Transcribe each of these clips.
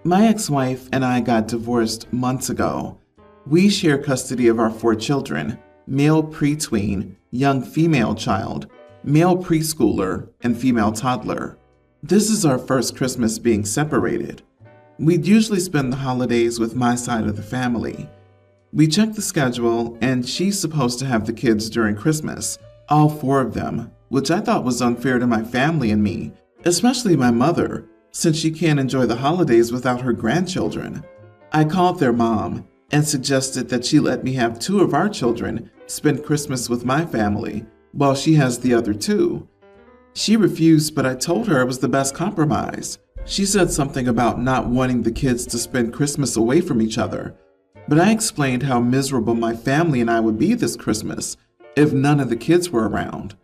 My ex-wife and I got divorced months ago. We share custody of our 4 children, male pre-tween, young female child, male preschooler, and female toddler. This is our first Christmas being separated. We'd usually spend the holidays with my side of the family. We checked the schedule, and she's supposed to have the kids during Christmas, all 4 of them, which I thought was unfair to my family and me, especially my mother, since she can't enjoy the holidays without her grandchildren. I called their mom and suggested that she let me have 2 of our children spend Christmas with my family, while she has the other 2. She refused, but I told her it was the best compromise. She said something about not wanting the kids to spend Christmas away from each other, but I explained how miserable my family and I would be this Christmas if none of the kids were around.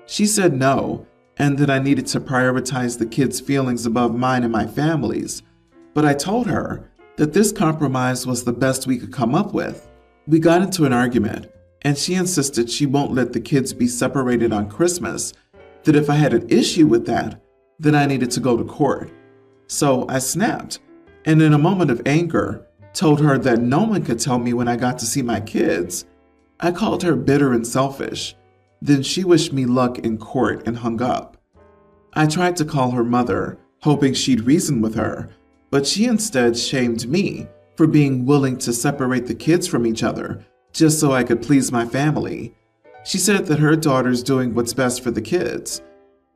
She said no, and that I needed to prioritize the kids' feelings above mine and my family's, but I told her that this compromise was the best we could come up with. We got into an argument, and she insisted she won't let the kids be separated on Christmas, that if I had an issue with that, then I needed to go to court. So I snapped, and in a moment of anger, told her that no one could tell me when I got to see my kids. I called her bitter and selfish. Then she wished me luck in court and hung up. I tried to call her mother, hoping she'd reason with her, but she instead shamed me for being willing to separate the kids from each other just so I could please my family. She said that her daughter's doing what's best for the kids.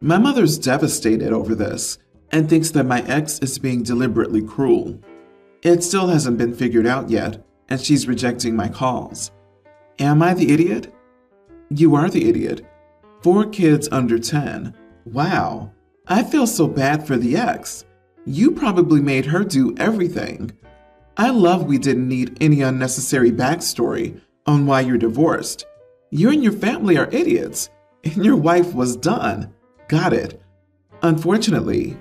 My mother's devastated over this and thinks that my ex is being deliberately cruel. It still hasn't been figured out yet, and she's rejecting my calls. Am I the idiot? You are the idiot. 4 kids under 10. Wow, I feel so bad for the ex. You probably made her do everything. I love we didn't need any unnecessary backstory on why you're divorced. You and your family are idiots, and your wife was done. Got it. Unfortunately,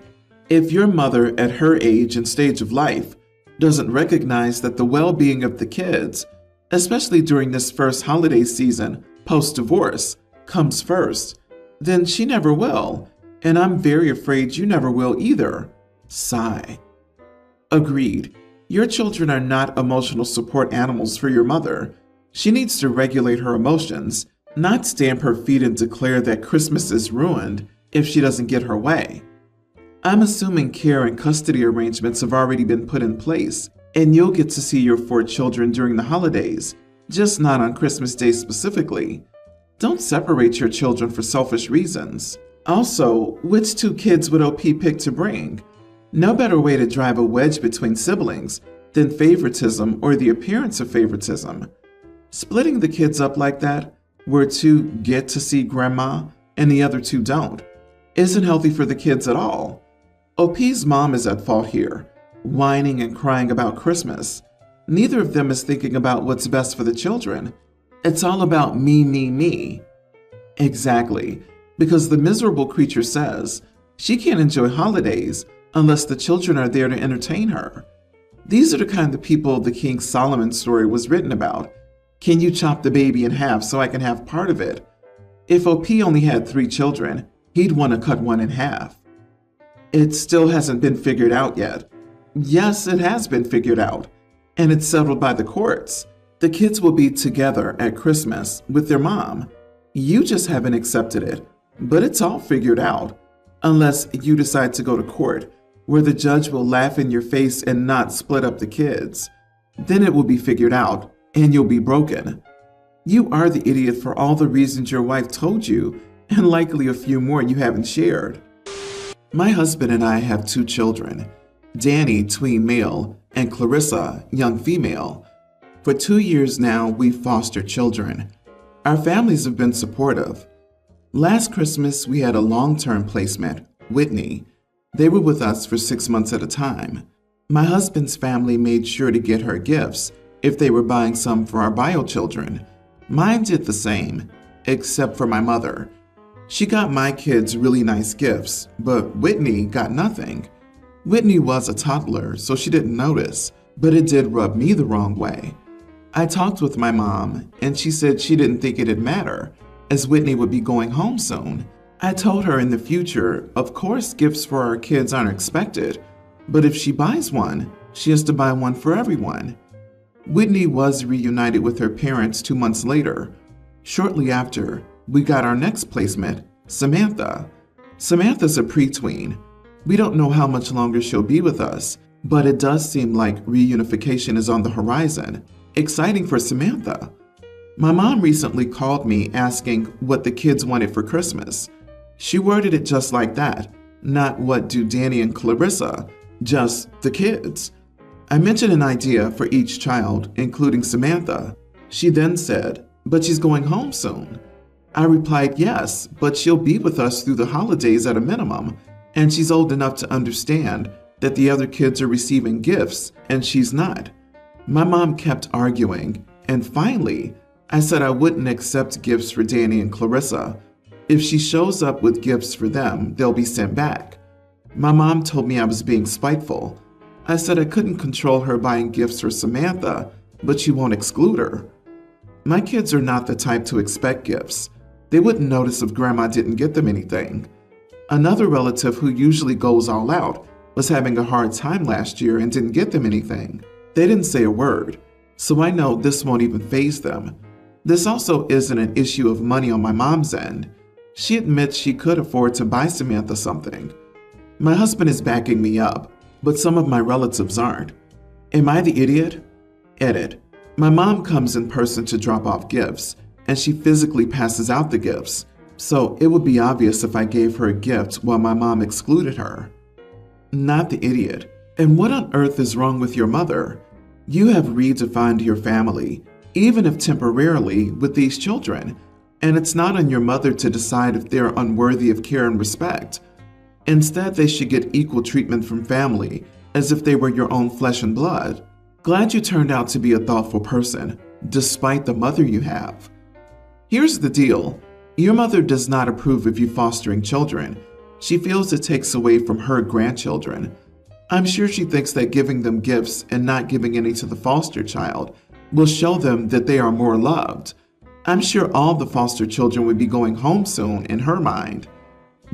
if your mother at her age and stage of life doesn't recognize that the well-being of the kids, especially during this first holiday season post-divorce, comes first, then she never will, and I'm very afraid you never will either. Sigh. Agreed. Your children are not emotional support animals for your mother. She needs to regulate her emotions, not stamp her feet and declare that Christmas is ruined if she doesn't get her way. I'm assuming care and custody arrangements have already been put in place, and you'll get to see your 4 children during the holidays, just not on Christmas Day specifically. Don't separate your children for selfish reasons. Also, which 2 kids would OP pick to bring? No better way to drive a wedge between siblings than favoritism or the appearance of favoritism. Splitting the kids up like that, where 2 get to see grandma and the other 2 don't, isn't healthy for the kids at all. OP's mom is at fault here, whining and crying about Christmas. Neither of them is thinking about what's best for the children. It's all about me, me, me. Exactly, because the miserable creature says she can't enjoy holidays unless the children are there to entertain her. These are the kind of people the King Solomon story was written about. Can you chop the baby in half so I can have part of it? If OP only had 3 children, he'd want to cut one in half. It still hasn't been figured out yet. Yes, it has been figured out, and it's settled by the courts. The kids will be together at Christmas with their mom. You just haven't accepted it, but it's all figured out, unless you decide to go to court, where the judge will laugh in your face and not split up the kids. Then it will be figured out, and you'll be broken. You are the idiot for all the reasons your wife told you, and likely a few more you haven't shared. My husband and I have 2 children, Danny, tween male, and Clarissa, young female. For 2 years now, we've fostered children. Our families have been supportive. Last Christmas, we had a long-term placement, Whitney. They were with us for 6 months at a time. My husband's family made sure to get her gifts if they were buying some for our bio children. Mine did the same, except for my mother. She got my kids really nice gifts, but Whitney got nothing. Whitney was a toddler, so she didn't notice, but it did rub me the wrong way. I talked with my mom, and she said she didn't think it'd matter, as Whitney would be going home soon. I told her in the future, of course gifts for our kids aren't expected, But if she buys one, she has to buy one for everyone. Whitney was reunited with her parents 2 months later. Shortly after, we got our next placement, Samantha. Samantha's a preteen. We don't know how much longer she'll be with us, but it does seem like reunification is on the horizon. Exciting for Samantha. My mom recently called me asking what the kids wanted for Christmas. She worded it just like that, not what do Danny and Clarissa, just the kids. I mentioned an idea for each child, including Samantha. She then said, "But she's going home soon." I replied, "Yes, but she'll be with us through the holidays at a minimum, and she's old enough to understand that the other kids are receiving gifts and she's not." My mom kept arguing, and finally, I said I wouldn't accept gifts for Danny and Clarissa. If she shows up with gifts for them, they'll be sent back. My mom told me I was being spiteful. I said I couldn't control her buying gifts for Samantha, but she won't exclude her. My kids are not the type to expect gifts. They wouldn't notice if Grandma didn't get them anything. Another relative who usually goes all out was having a hard time last year and didn't get them anything. They didn't say a word, so I know this won't even faze them. This also isn't an issue of money on my mom's end. She admits she could afford to buy Samantha something. My husband is backing me up, but some of my relatives aren't. Am I the idiot? Edit. My mom comes in person to drop off gifts, and she physically passes out the gifts, so it would be obvious if I gave her a gift while my mom excluded her. Not the idiot. And what on earth is wrong with your mother? You have redefined your family, even if temporarily, with these children, and it's not on your mother to decide if they're unworthy of care and respect. Instead, they should get equal treatment from family, as if they were your own flesh and blood. Glad you turned out to be a thoughtful person, despite the mother you have. Here's the deal. Your mother does not approve of you fostering children. She feels it takes away from her grandchildren. I'm sure she thinks that giving them gifts and not giving any to the foster child will show them that they are more loved. I'm sure all the foster children would be going home soon in her mind.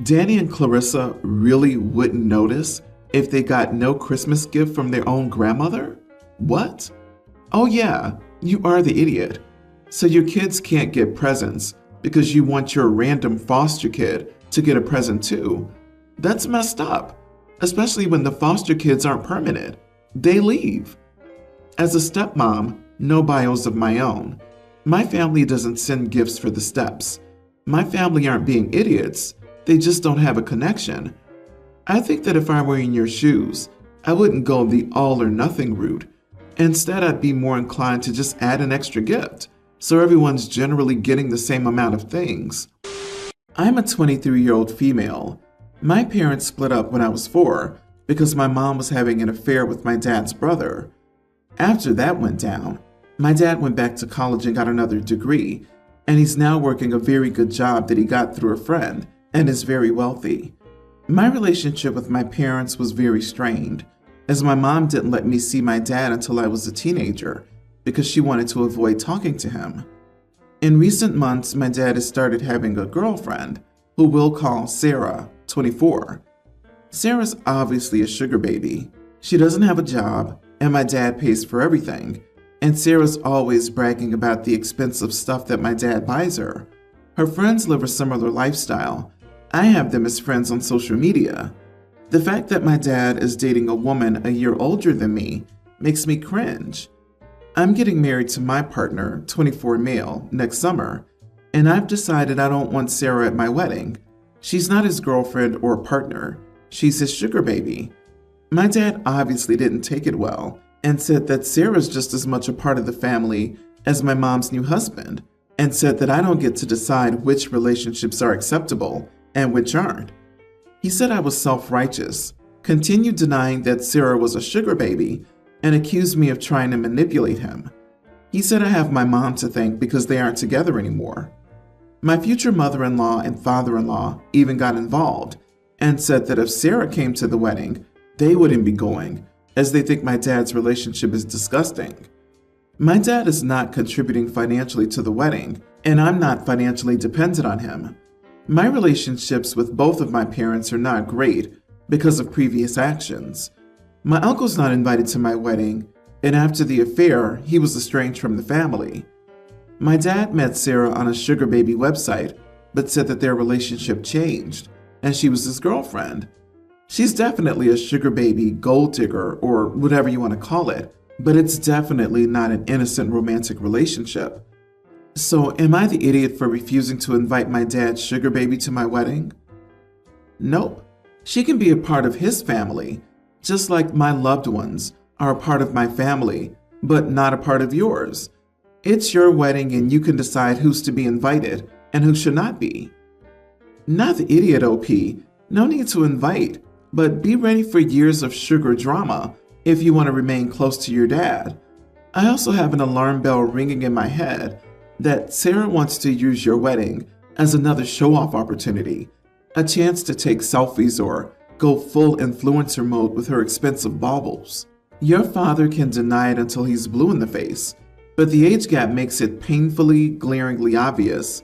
Danny and Clarissa really wouldn't notice if they got no Christmas gift from their own grandmother? What? Oh yeah, you are the idiot. So your kids can't get presents because you want your random foster kid to get a present too. That's messed up, especially when the foster kids aren't permanent. They leave. As a stepmom, no bios of my own. My family doesn't send gifts for the steps. My family aren't being idiots. They just don't have a connection. I think that if I were in your shoes, I wouldn't go the all or nothing route. Instead, I'd be more inclined to just add an extra gift, so everyone's generally getting the same amount of things. I'm a 23-year-old female. My parents split up when I was 4 because my mom was having an affair with my dad's brother. After that went down, my dad went back to college and got another degree, and he's now working a very good job that he got through a friend and is very wealthy. My relationship with my parents was very strained, as my mom didn't let me see my dad until I was a teenager because she wanted to avoid talking to him. In recent months, my dad has started having a girlfriend who we'll call Sarah, 24. Sarah's obviously a sugar baby. She doesn't have a job, and my dad pays for everything, and Sarah's always bragging about the expensive stuff that my dad buys her. Her friends live a similar lifestyle. I have them as friends on social media. The fact that my dad is dating a woman a year older than me makes me cringe. I'm getting married to my partner, 24 male, next summer, and I've decided I don't want Sarah at my wedding. She's not his girlfriend or partner. She's his sugar baby. My dad obviously didn't take it well and said that Sarah's just as much a part of the family as my mom's new husband, and said that I don't get to decide which relationships are acceptable and which aren't. He said I was self-righteous, continued denying that Sarah was a sugar baby, and accused me of trying to manipulate him. He said I have my mom to thank because they aren't together anymore. My future mother-in-law and father-in-law even got involved and said that if Sarah came to the wedding, they wouldn't be going, as they think my dad's relationship is disgusting. My dad is not contributing financially to the wedding, and I'm not financially dependent on him. My relationships with both of my parents are not great because of previous actions. My uncle's not invited to my wedding, and after the affair, he was estranged from the family. My dad met Sarah on a sugar baby website, but said that their relationship changed, and she was his girlfriend. She's definitely a sugar baby, gold digger, or whatever you want to call it, but it's definitely not an innocent romantic relationship. So am I the idiot for refusing to invite my dad's sugar baby to my wedding? Nope. She can be a part of his family, just like my loved ones are a part of my family, but not a part of yours. It's your wedding and you can decide who's to be invited and who should not be. Not the idiot, OP. No need to invite, but be ready for years of sugar drama if you want to remain close to your dad. I also have an alarm bell ringing in my head that Sarah wants to use your wedding as another show-off opportunity, a chance to take selfies or go full influencer mode with her expensive baubles. Your father can deny it until he's blue in the face, but the age gap makes it painfully, glaringly obvious.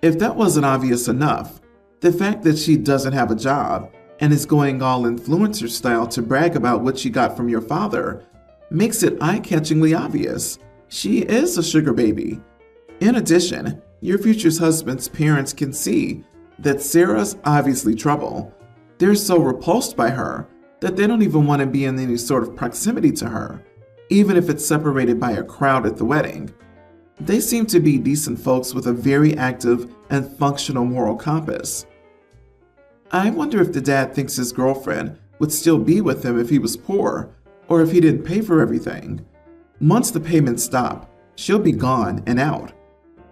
If that wasn't obvious enough, the fact that she doesn't have a job and is going all influencer style to brag about what she got from your father makes it eye-catchingly obvious. She is a sugar baby. In addition, your future husband's parents can see that Sarah's obviously trouble. They're so repulsed by her that they don't even want to be in any sort of proximity to her, even if it's separated by a crowd at the wedding. They seem to be decent folks with a very active and functional moral compass. I wonder if the dad thinks his girlfriend would still be with him if he was poor, or if he didn't pay for everything. Once the payments stop, she'll be gone and out.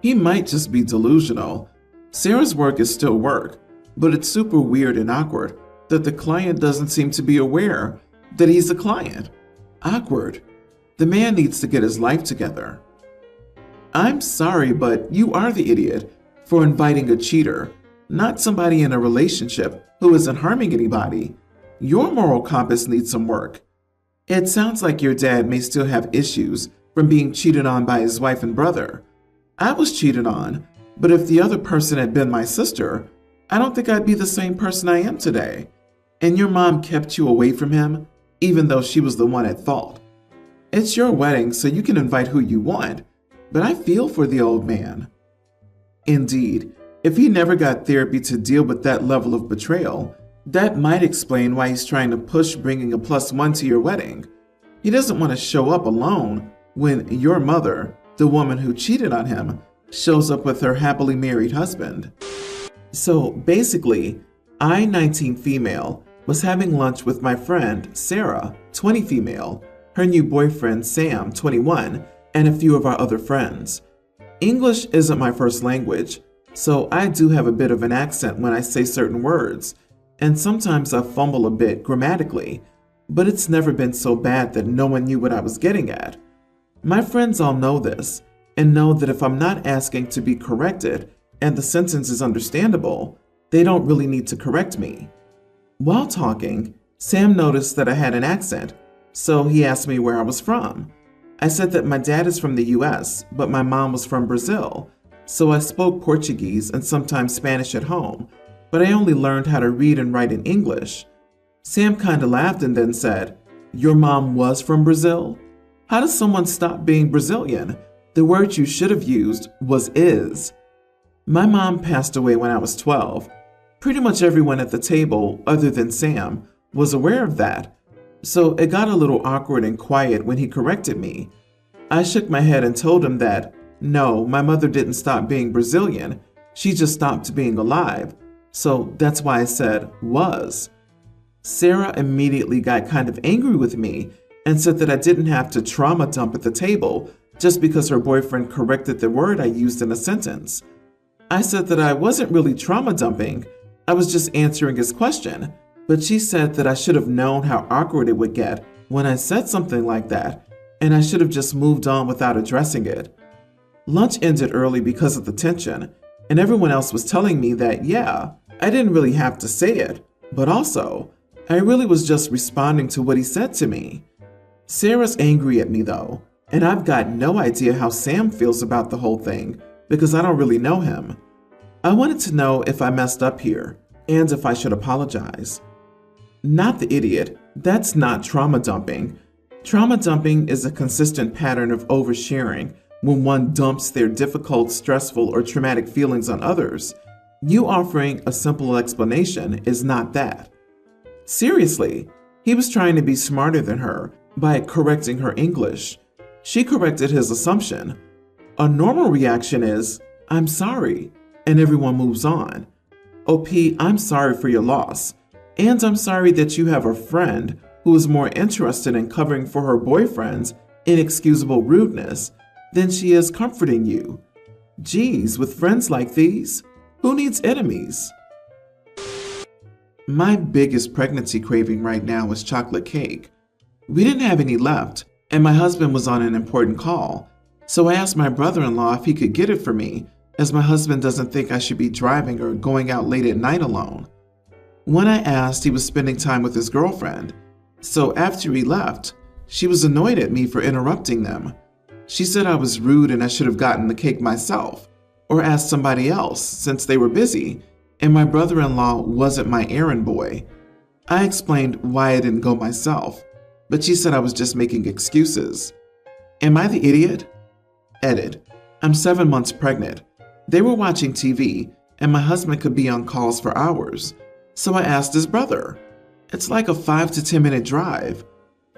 He might just be delusional. Sarah's work is still work, but it's super weird and awkward that the client doesn't seem to be aware that he's a client. Awkward. The man needs to get his life together. I'm sorry, but you are the idiot for inviting a cheater, not somebody in a relationship who isn't harming anybody. Your moral compass needs some work. It sounds like your dad may still have issues from being cheated on by his wife and brother. I was cheated on, but if the other person had been my sister, I don't think I'd be the same person I am today. And your mom kept you away from him, even though she was the one at fault. It's your wedding, so you can invite who you want, but I feel for the old man. Indeed, if he never got therapy to deal with that level of betrayal, that might explain why he's trying to push bringing a +1 to your wedding. He doesn't want to show up alone when your mother, the woman who cheated on him, shows up with her happily married husband. So basically, I, 19 female, was having lunch with my friend Sarah, 20 female, her new boyfriend Sam, 21, and a few of our other friends. English isn't my first language, so I do have a bit of an accent when I say certain words, and sometimes I fumble a bit grammatically, but it's never been so bad that no one knew what I was getting at. My friends all know this, and know that if I'm not asking to be corrected and the sentence is understandable, they don't really need to correct me. While talking, Sam noticed that I had an accent, so he asked me where I was from. I said that my dad is from the US, but my mom was from Brazil, so I spoke Portuguese and sometimes Spanish at home, but I only learned how to read and write in English. Sam kinda laughed and then said, "Your mom was from Brazil? How does someone stop being Brazilian? The word you should have used was is." My mom passed away when I was 12. Pretty much everyone at the table, other than Sam, was aware of that, so it got a little awkward and quiet when he corrected me. I shook my head and told him that, no, my mother didn't stop being Brazilian, she just stopped being alive, so that's why I said was. Sarah immediately got kind of angry with me and said that I didn't have to trauma dump at the table just because her boyfriend corrected the word I used in a sentence. I said that I wasn't really trauma dumping, I was just answering his question, but she said that I should have known how awkward it would get when I said something like that, and I should have just moved on without addressing it. Lunch ended early because of the tension, and everyone else was telling me that, yeah, I didn't really have to say it, but also, I really was just responding to what he said to me. Sarah's angry at me though, and I've got no idea how Sam feels about the whole thing because I don't really know him. I wanted to know if I messed up here and if I should apologize. Not the idiot, That's not trauma dumping. Trauma dumping is a consistent pattern of oversharing when one dumps their difficult, stressful, or traumatic feelings on others. You offering a simple explanation is not that. Seriously, he was trying to be smarter than her by correcting her English. She corrected his assumption. A normal reaction is, "I'm sorry," and everyone moves on. OP, I'm sorry for your loss, and I'm sorry that you have a friend who is more interested in covering for her boyfriend's inexcusable rudeness than she is comforting you. Geez, with friends like these, who needs enemies? My biggest pregnancy craving right now is chocolate cake. We didn't have any left, and my husband was on an important call, so I asked my brother-in-law if he could get it for me, as my husband doesn't think I should be driving or going out late at night alone. When I asked, he was spending time with his girlfriend, so after he left, she was annoyed at me for interrupting them. She said I was rude and I should have gotten the cake myself, or asked somebody else since they were busy, and my brother-in-law wasn't my errand boy. I explained why I didn't go myself, but she said I was just making excuses. Am I the idiot? Edit. I'm 7 months pregnant. They were watching TV, and my husband could be on calls for hours, so I asked his brother. It's like a 5 to 10 minute drive.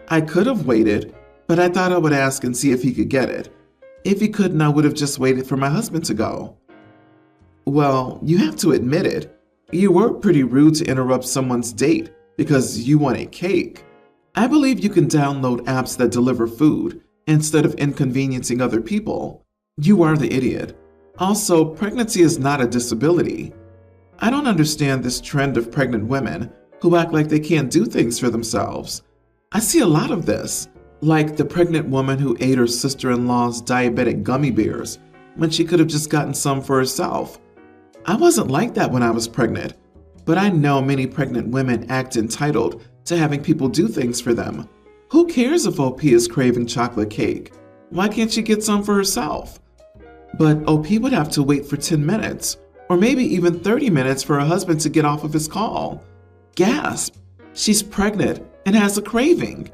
I could have waited, but I thought I would ask and see if he could get it. If he couldn't, I would have just waited for my husband to go. Well, you have to admit it. You were pretty rude to interrupt someone's date because you wanted cake. I believe you can download apps that deliver food instead of inconveniencing other people. You are the idiot. Also, pregnancy is not a disability. I don't understand this trend of pregnant women who act like they can't do things for themselves. I see a lot of this, like the pregnant woman who ate her sister-in-law's diabetic gummy bears when she could have just gotten some for herself. I wasn't like that when I was pregnant, but I know many pregnant women act entitled to having people do things for them. Who cares if OP is craving chocolate cake? Why can't she get some for herself? But OP would have to wait for 10 minutes, or maybe even 30 minutes for her husband to get off of his call. Gasp! She's pregnant and has a craving.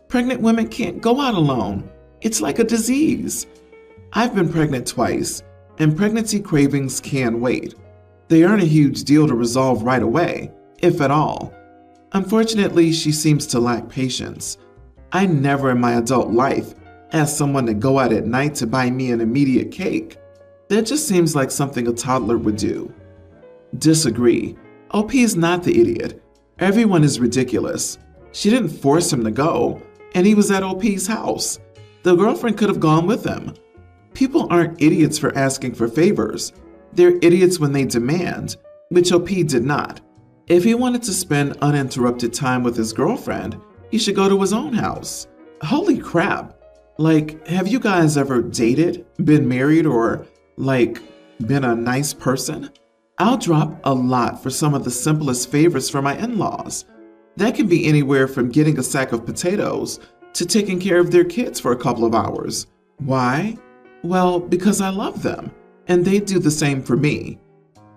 Pregnant women can't go out alone. It's like a disease. I've been pregnant twice, and pregnancy cravings can wait. They aren't a huge deal to resolve right away, if at all. Unfortunately, she seems to lack patience. I never in my adult life asked someone to go out at night to buy me an immediate cake. That just seems like something a toddler would do. Disagree. OP is not the idiot. Everyone is ridiculous. She didn't force him to go, and he was at OP's house. The girlfriend could have gone with him. People aren't idiots for asking for favors. They're idiots when they demand, which OP did not. If he wanted to spend uninterrupted time with his girlfriend, he should go to his own house. Holy crap. Like, have you guys ever dated, been married, or, been a nice person? I'll drop a lot for some of the simplest favors for my in-laws. That can be anywhere from getting a sack of potatoes to taking care of their kids for a couple of hours. Why? Well, because I love them, and they do the same for me.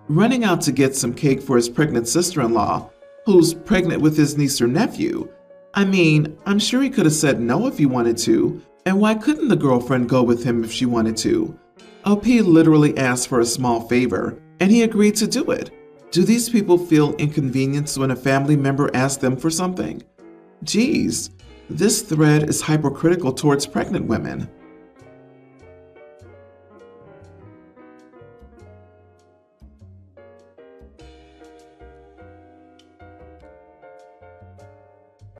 Running out to get some cake for his pregnant sister-in-law, who's pregnant with his niece or nephew. I mean, I'm sure he could have said no if he wanted to, and why couldn't the girlfriend go with him if she wanted to? OP literally asked for a small favor, and he agreed to do it. Do these people feel inconvenienced when a family member asks them for something? Geez, this thread is hypercritical towards pregnant women.